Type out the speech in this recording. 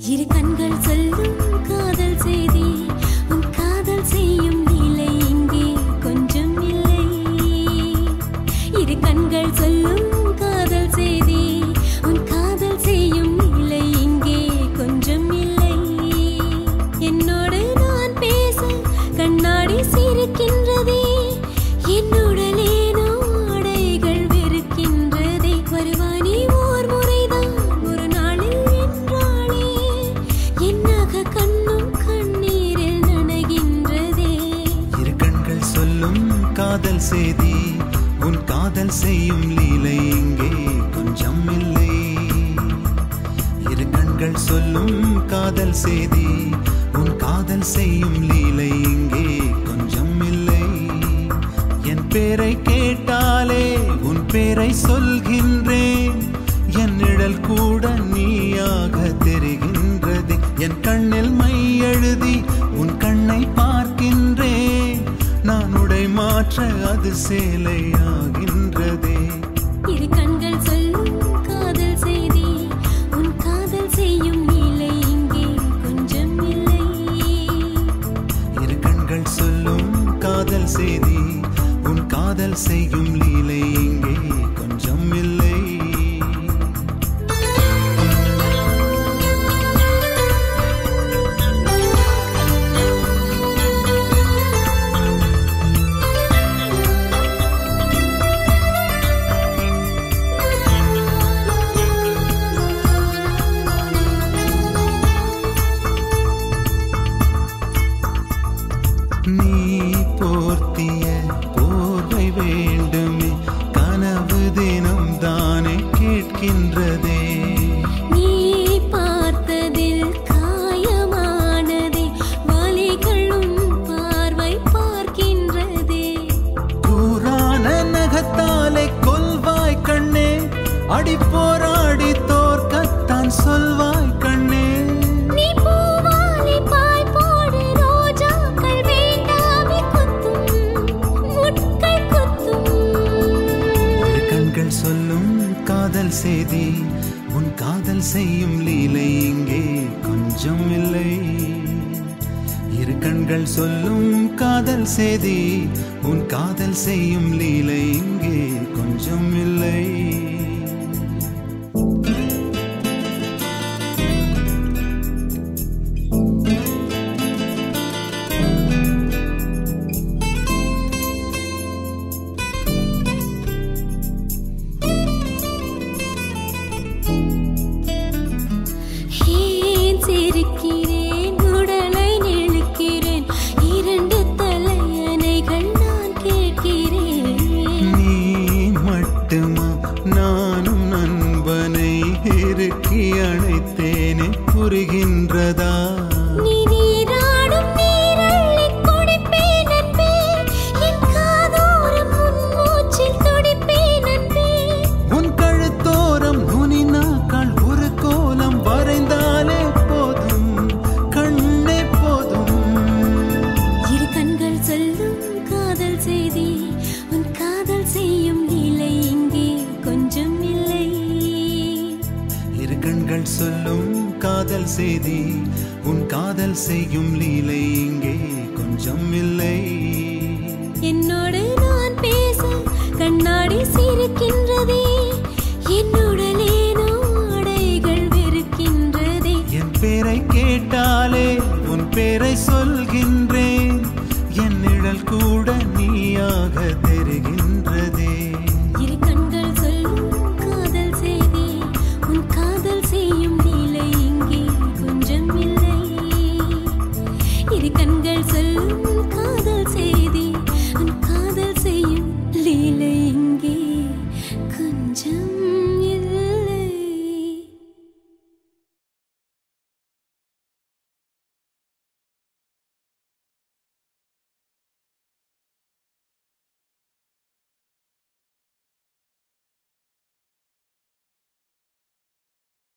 இரு கண்கள் சொல்லும் காதல் செய்தி உன் காதல் செய்யும் நிலை இங்கே கொஞ்சம் இல்லை இரு கண்கள் சொல்லும் காதல் செய்தி உன் காதல் செய்யும் நிலை இங்கே கொஞ்சம் இல்லை என்னோடு நான் பேச கண்ணாடி சிரிக்கின்றதே என்னுடலேனோ ஆடைகள் வெறுக்கின்றதே வருவாய் நீ ஓர் முறைதான் ஒரு நாளில் என்றாளே என்னாக கண்ணும் கண்ணீரில் நனைகின்றதே இரு கண்கள் சொல்லும் காதல் செய்தி உன் காதல் செய்யும் லீலை இங்கே கொஞ்சம் இல்லை இரு கண்கள் சொல்லும் காதல் செய்தி உன் காதல் செய்யும் லீலை இங்கே கொஞ்சம் இல்லை என் பேரை கேட்டாலே உன் பேரை சொல்கின்றேன் என் நிழல் கூட நீயாக தெரிகின்றது என் கண்ணில் மை எழுதி உன் கண்ணை பார்க்கின்றேன் நான் உடை மாற்ற அது சேலையாகின்றதே இரு கண்கள் சொல்லும் காதல் செய்தி உன் காதல் செய்யும் நிலை இங்கே கொஞ்சம் இல்லை இரு கண்கள் சொல்லும் காதல் செய்தி உன் காதல் செய்யும் லீலை இங்கே கொஞ்சம் இல்லை நீ போர்த்திய போர்வை வேண்டுமே கனவு தினம் தானே கேட்கின்றதே நீ பார்த்ததில் காயமானதே வலிகளும் பார்வை பார்க்கின்றதே கூரான நகத்தாலே கொல்வாய் கண்ணே அடி போராடி தோற்கத்தான் சொல்வாய் கண்ணே நீ பூவாலி பாய் போடு ரோஜாக்கள் வேண்டாமே குத்தும் முட்கள் குத்தும் இரு கண்கள் சொல்லும் காதல் செய்தி உன் காதல் செய்யும் லீலை இங்கே கொஞ்சம் இல்லை இரு கண்கள் சொல்லும் காதல் செய்தி உன் காதல் செய்யும் லீலை இங்கே கொஞ்சம் இல்லை ஏன் சிரிக்கிறேன் உடலை நெழுக்கிறேன் இரண்டு தலையணைகள் நான் கேட்கிறேன் நீ மட்டுமா நானும் நண்பனை இறுக்கி அணைத்தேனே புரிகின்றதா நீ நீராடும் நீரள்ளிக் குடிப்பேன் அன்பே என் காதோரம் உன் மூச்சில் துடிப்பேன் அன்பே உன் கழுத்தோரம் நுனி நாக்கால் ஒரு கோலம் வரைந்தாலே போதும் கண்ணே போதும் இரு கண்கள் சொல்லும் காதல் செய்தி உன் காதல் செய்யும் நிலை இங்கே கொஞ்சம் இல்லை இரு கண்கள் சொல்லும் காதல் செய்தி உன் காதல் செய்யும் லீலை இங்கே கொஞ்சம் இல்லை என்னோடு நான் பேச கண்ணாடி சிரிக்கின்றதே என்னோடு